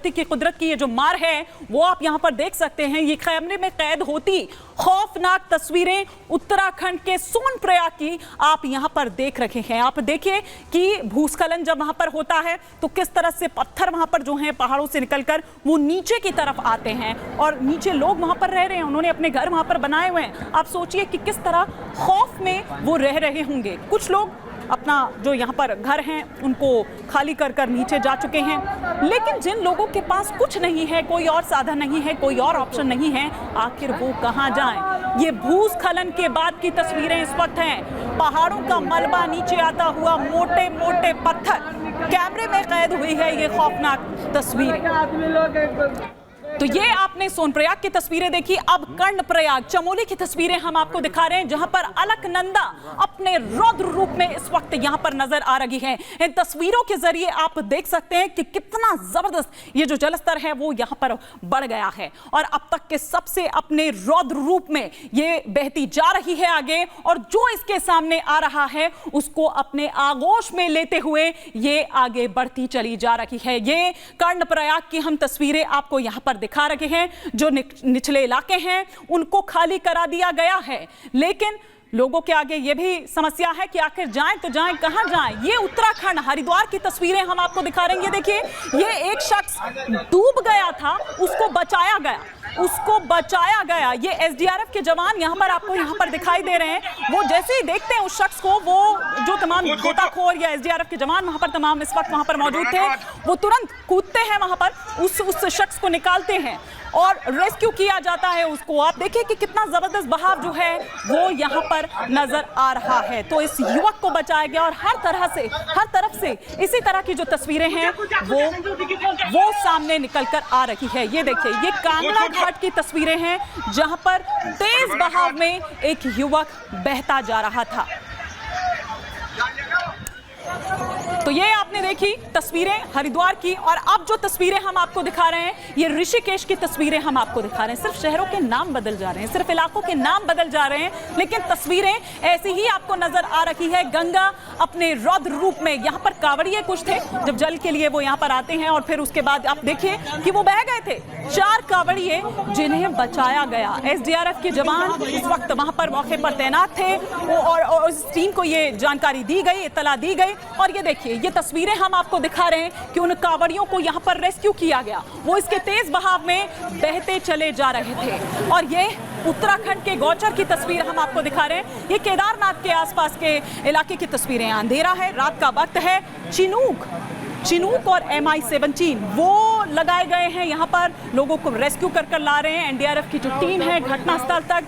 प्रकृति की कुदरत की ये जो मार है वो आप यहाँ पर देख सकते हैं। ये कैमरे में कैद होती खौफनाक तस्वीरें उत्तराखंड के सोनप्रयाग की आप यहाँ पर देख रहे हैं। आप देखिए कि भूस्खलन जब वहां पर होता है तो किस तरह से पत्थर वहां पर जो हैं पहाड़ों से निकलकर वो नीचे की तरफ आते हैं और नीचे लोग वहां पर रह रहे हैं, उन्होंने अपने घर वहां पर बनाए हुए हैं। आप सोचिए कि किस तरह खौफ में वो रह रहे होंगे। कुछ लोग अपना जो यहाँ पर घर हैं उनको खाली कर कर नीचे जा चुके हैं, लेकिन जिन लोगों के पास कुछ नहीं है, कोई और साधन नहीं है, कोई और ऑप्शन नहीं है, आखिर वो कहाँ जाएं? ये भूस्खलन के बाद की तस्वीरें इस वक्त हैं। पहाड़ों का मलबा नीचे आता हुआ, मोटे मोटे पत्थर, कैमरे में कैद हुई है ये खौफनाक तस्वीरें। तो ये आपने सोनप्रयाग की तस्वीरें देखी। अब कर्णप्रयाग चमोली की तस्वीरें हम आपको दिखा रहे हैं, जहां पर अलकनंदा अपने रौद्र रूप में इस वक्त यहां पर नजर आ रही है। इन तस्वीरों के जरिए आप देख सकते हैं कि कितना जबरदस्त ये जो जलस्तर है वो यहां पर बढ़ गया है और अब तक के सबसे अपने रौद्र रूप में ये बहती जा रही है आगे, और जो इसके सामने आ रहा है उसको अपने आगोश में लेते हुए ये आगे बढ़ती चली जा रही है। ये कर्णप्रयाग की हम तस्वीरें आपको यहां पर दिखा रहे हैं। जो निचले इलाके हैं उनको खाली करा दिया गया है, लेकिन लोगों के आगे ये भी समस्या है कि आखिर जाएं तो जाएं कहां जाएं। ये उत्तराखंड हरिद्वार की तस्वीरें हम आपको दिखा रहे हैं। ये देखिए, ये एक शख्स डूब गया था, उसको बचाया गया। ये एसडीआरएफ के जवान यहाँ पर आपको यहाँ पर दिखाई दे रहे हैं। वो जैसे ही देखते हैं उस शख्स को, वो जो तमाम गोताखोर या एसडीआरएफ के जवान वहां पर तमाम इस वक्त वहां पर मौजूद थे, वो तुरंत कूदते हैं वहां पर, उस शख्स को निकालते हैं और रेस्क्यू किया जाता है उसको। आप देखिए कि कितना जबरदस्त बहाव जो है वो यहाँ पर नजर आ रहा है। तो इस युवक को बचाया गया और हर तरफ से इसी तरह की जो तस्वीरें हैं वो सामने निकल कर आ रही है। ये देखिए, ये कांगड़ा घाट की तस्वीरें हैं जहां पर तेज बहाव में एक युवक बहता जा रहा था। तो ये आपने देखी तस्वीरें हरिद्वार की, और अब जो तस्वीरें हम आपको दिखा रहे हैं ये ऋषिकेश की तस्वीरें हम आपको दिखा रहे हैं। सिर्फ शहरों के नाम बदल जा रहे हैं, सिर्फ इलाकों के नाम बदल जा रहे हैं, लेकिन तस्वीरें ऐसी ही आपको नजर आ रही है। गंगा अपने रौद्र रूप में, यहाँ पर कांवड़िए कुछ थे जब जल के लिए वो यहाँ पर आते हैं और फिर उसके बाद आप देखिए कि वो बह गए थे। 4 कांवड़िए जिन्हें बचाया गया। एसडीआरएफ के जवान इस वक्त वहां पर मौके पर तैनात थे और इस टीम को ये जानकारी दी गई, इत्तला दी गई। और ये देखिए, ये तस्वीरें हम आपको दिखा रहे हैं कि उन कांवड़ियों को यहाँ पर रेस्क्यू किया गया। वो इसके तेज बहाव में बहते चले जा रहे थे। और ये उत्तराखंड के गौचर की तस्वीर हम आपको दिखा रहे हैं। ये केदारनाथ के आसपास के इलाके की तस्वीरें। अंधेरा है, रात का वक्त है। चिनूक और MI-17 वो लगाए गए हैं यहाँ पर, लोगों को रेस्क्यू कर ला रहे हैं। एनडीआरएफ की जो टीम है घटनास्थल तक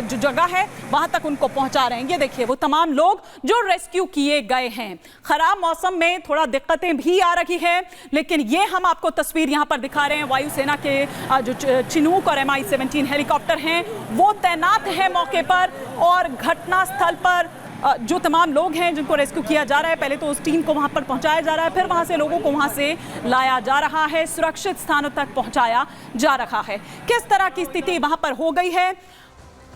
जो जगह है वहां तक उनको पहुंचा रहे हैं। ये देखिए, वो तमाम लोग जो रेस्क्यू किए गए हैं। खराब मौसम में थोड़ा दिक्कतें भी आ रही है, लेकिन ये हम आपको तस्वीर यहाँ पर दिखा रहे हैं। वायुसेना के जो चिनूक और MI-17 हेलीकॉप्टर हैं वो तैनात है मौके पर, और घटनास्थल पर जो तमाम लोग हैं जिनको रेस्क्यू किया जा रहा है, पहले तो उस टीम को वहां पर पहुंचाया जा रहा है, फिर वहां से लोगों को वहां से लाया जा रहा है, सुरक्षित स्थानों तक पहुंचाया जा रहा है। किस तरह की स्थिति वहां पर हो गई है,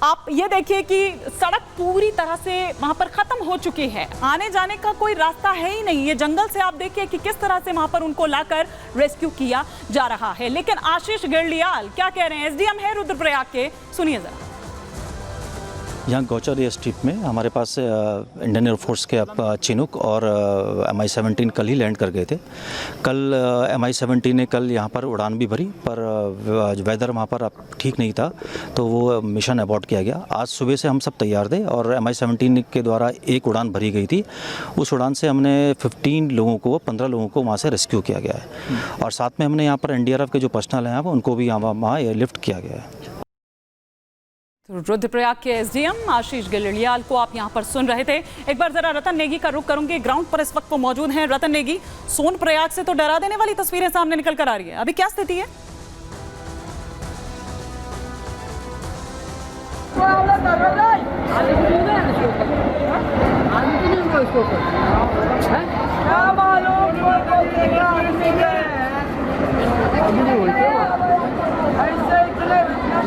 आप ये देखिए कि सड़क पूरी तरह से वहां पर खत्म हो चुकी है, आने जाने का कोई रास्ता है ही नहीं। ये जंगल से आप देखिए कि किस तरह से वहां पर उनको लाकर रेस्क्यू किया जा रहा है। लेकिन आशीष गिरलियाल क्या कह रहे हैं, एसडीएम है रुद्रप्रयाग के, सुनिए जरा। यहाँ गौचर एयर स्ट्रिप में हमारे पास इंडियन एयरफोर्स के चिनूक और MI-17 कल ही लैंड कर गए थे। कल MI-17 ने कल यहाँ पर उड़ान भी भरी, पर वेदर वहाँ पर ठीक नहीं था तो वो मिशन अबॉर्ट किया गया। आज सुबह से हम सब तैयार थे और MI-17 के द्वारा एक उड़ान भरी गई थी। उस उड़ान से हमने 15 लोगों को वहाँ से रेस्क्यू किया गया है, और साथ में हमने यहाँ पर एनडीआरएफ के जो पर्सनल हैं उनको भी वहाँ एयरलिफ्ट किया गया है। रुद्रप्रयाग के एसडीएम आशीष गिलड़ियाल को आप यहां पर सुन रहे थे। एक बार जरा रतन नेगी का रुख करूंगी, ग्राउंड पर इस वक्त वो मौजूद हैं। रतन नेगी, सोनप्रयाग से तो डरा देने वाली तस्वीरें सामने निकल कर आ रही है, अभी क्या स्थिति है?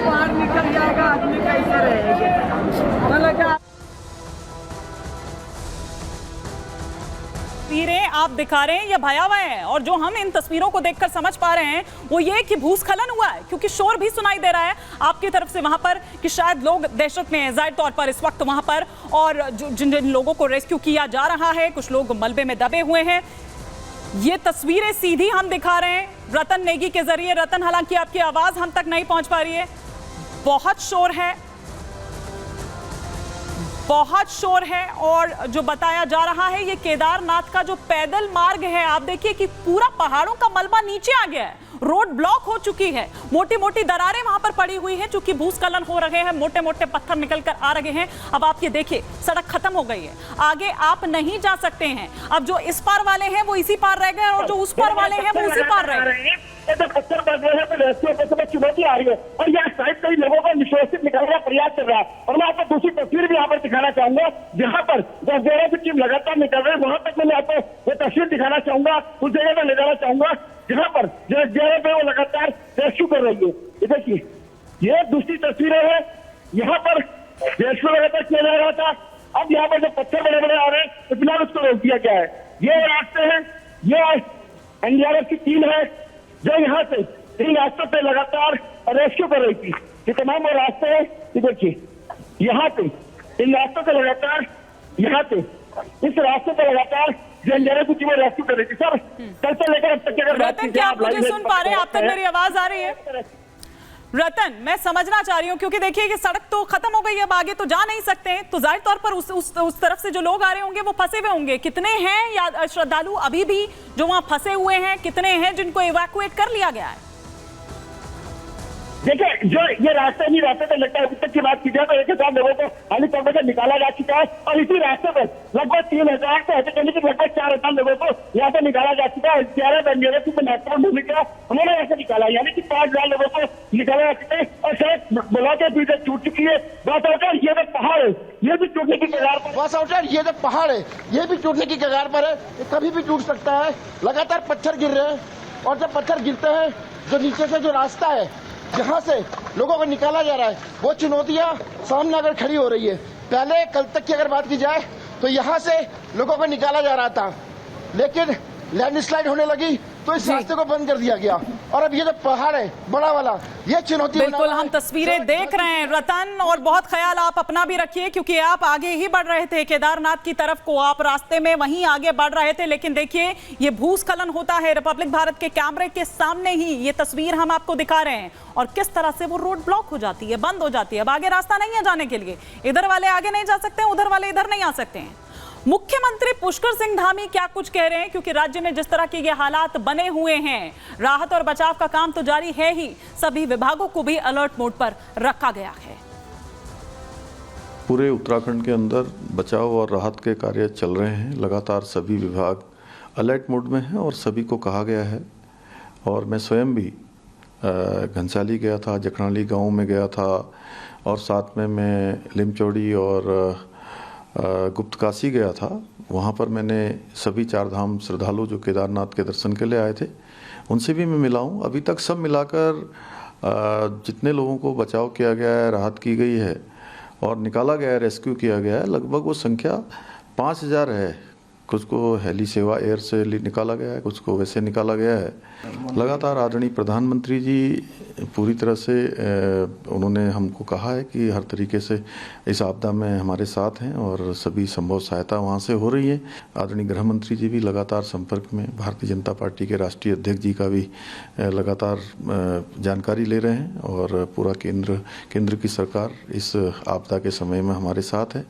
बाहर निकल जाएगा आदमी, कैसे रहेगा। तस्वीरें आप दिखा रहे हैं ये भयावह है, और जो हम इन तस्वीरों को देखकर समझ पा रहे हैं वो ये कि भूस्खलन हुआ है, क्योंकि शोर भी सुनाई दे रहा है आपकी तरफ से वहां पर कि शायद लोग दहशत में हैं जाहिर तौर पर इस वक्त वहां पर, और जिन जिन लोगों को रेस्क्यू किया जा रहा है कुछ लोग मलबे में दबे हुए हैं। ये तस्वीरें सीधी हम दिखा रहे हैं रतन नेगी के जरिए। रतन, हालांकि आपकी आवाज हम तक नहीं पहुंच पा रही है, बहुत शोर है, बहुत शोर है। और जो बताया जा रहा है ये केदारनाथ का जो पैदल मार्ग है, आप देखिए कि पूरा पहाड़ों का मलबा नीचे आ गया है, रोड ब्लॉक हो चुकी है, मोटी मोटी दरारें वहां पर पड़ी हुई हैं, चूंकि भूस्खलन हो रहे हैं, मोटे मोटे पत्थर निकल कर आ रहे हैं। अब आप ये देखिए सड़क खत्म हो गई है, आगे आप नहीं जा सकते हैं। अब जो इस पार वाले हैं वो इसी पार रह गए और जो उस पार वाले हैं वो उसी पार रह गए। तो पत्थर बढ़ रहे हैं तो रेस्क्यू में चुनौती आ रही है, और यहाँ साइड कई लोगों को निष्कासित निकालने का प्रयास कर रहा है। और मैं आपको दूसरी तस्वीर भी यहाँ पर दिखाना चाहूंगा, जहाँ पर जगह की टीम लगातार निकल रही है, वहां तक मैं आपको वो तस्वीर दिखाना चाहूंगा, उस जगह पर ले जाना चाहूंगा जहाँ पर जगह पे वो लगातार रेस्क्यू कर रही है। देखिए ये दूसरी तस्वीरें हैं, यहाँ पर रेस्क्यू लगातार किया जा रहा था। अब यहाँ पर जो पत्थर बड़े बड़े आ रहे हैं तो फिलहाल उसको रोक दिया गया है। ये रास्ते हैं, ये एनडीआरएफ की टीम है जो यहाँ से इन रास्तों पे लगातार रेस्क्यू कर रही थी। ये तमाम वो रास्ते हैं, देखिए यहाँ पे इन रास्तों पे लगातार, यहाँ पे इस रास्ते पे लगातार एनडीआरएफ की टीम रेस्क्यू कर रही थी। सर कल से लेकर अब तक की अगर रतन, क्या आप मुझे सुन पा रहे हैं? आप तक मेरी आवाज आ रही है? रतन, मैं समझना चाह रही हूँ क्योंकि देखिए कि सड़क तो खत्म हो गई है, अब आगे तो जा नहीं सकते हैं, तो जाहिर तौर पर उस तरफ से जो लोग आ रहे होंगे वो फंसे हुए होंगे। कितने हैं या श्रद्धालु अभी भी जो वहां फंसे हुए हैं, कितने हैं जिनको इवैक्यूएट कर लिया गया है? देखिए जो ये रास्ते नहीं रास्ते पे लगता है, अभी तक की बात की जाए तो 1000 लोगों को हेलीकॉप्टर से निकाला जा चुका है, और इसी रास्ते पर लगभग 3000 से हटके लगभग 4000 लोगों को यहाँ से निकाला जा चुका है। एनडीआरएफ की महत्वपूर्ण भूमिका उन्होंने यहाँ से निकाला, यानी कि 5000 लोगों को निकाला जा चुका है, और शायद ब्लॉक भी टूट चुकी है। बस आउटर ये जो पहाड़ है ये भी टूटने की कगार पर, बस आउटर ये जो पहाड़ है ये भी टूटने की कगार पर है, ये कभी भी टूट सकता है। लगातार पत्थर गिर रहे हैं, और जब पत्थर गिरते हैं जो नीचे से जो रास्ता है जहाँ से लोगों को निकाला जा रहा है, वो चुनौतियां सामने अगर खड़ी हो रही है। पहले कल तक की अगर बात की जाए तो यहाँ से लोगों को निकाला जा रहा था, लेकिन लैंडस्लाइड होने लगी तो इस रास्ते को बंद कर दिया गया, और अब ये जो पहाड़ है बड़ा वाला, ये चुनौती। बिल्कुल हम तस्वीरें देख रहे हैं रतन, और बहुत ख्याल आप अपना भी रखिए क्योंकि आप आगे ही बढ़ रहे थे केदारनाथ की तरफ को, आप रास्ते में वहीं आगे बढ़ रहे थे, लेकिन देखिए ये भूस्खलन होता है रिपब्लिक भारत के कैमरे के सामने ही ये तस्वीर हम आपको दिखा रहे हैं, और किस तरह से वो रोड ब्लॉक हो जाती है, बंद हो जाती है। अब आगे रास्ता नहीं है जाने के लिए, इधर वाले आगे नहीं जा सकते हैं, उधर वाले इधर नहीं आ सकते हैं। मुख्यमंत्री पुष्कर सिंह धामी क्या कुछ कह रहे हैं, क्योंकि राज्य में जिस तरह के ये हालात बने हुए हैं, राहत और बचाव का काम तो जारी है ही, सभी विभागों को भी अलर्ट मोड पर रखा गया है। पूरे उत्तराखंड के अंदर बचाव और राहत के कार्य चल रहे हैं, लगातार सभी विभाग अलर्ट मोड में हैं और सभी को कहा गया है। और मैं स्वयं भी घनसाली गया था, जखनाली गांव में गया था, और साथ में मैं लिमचौड़ी और गुप्तकाशी गया था। वहाँ पर मैंने सभी 4 धाम श्रद्धालु जो केदारनाथ के दर्शन के लिए आए थे उनसे भी मैं मिला हूँ। अभी तक सब मिलाकर जितने लोगों को बचाव किया गया है, राहत की गई है और निकाला गया है, रेस्क्यू किया गया है, लगभग वो संख्या 5000 है। कुछ को हेली सेवा एयर से निकाला गया है, कुछ को वैसे निकाला गया है। लगातार आदरणीय प्रधानमंत्री जी पूरी तरह से उन्होंने हमको कहा है कि हर तरीके से इस आपदा में हमारे साथ हैं और सभी संभव सहायता वहाँ से हो रही है। आदरणीय गृह मंत्री जी भी लगातार संपर्क में, भारतीय जनता पार्टी के राष्ट्रीय अध्यक्ष जी का भी लगातार जानकारी ले रहे हैं, और पूरा केंद्र की सरकार इस आपदा के समय में हमारे साथ है।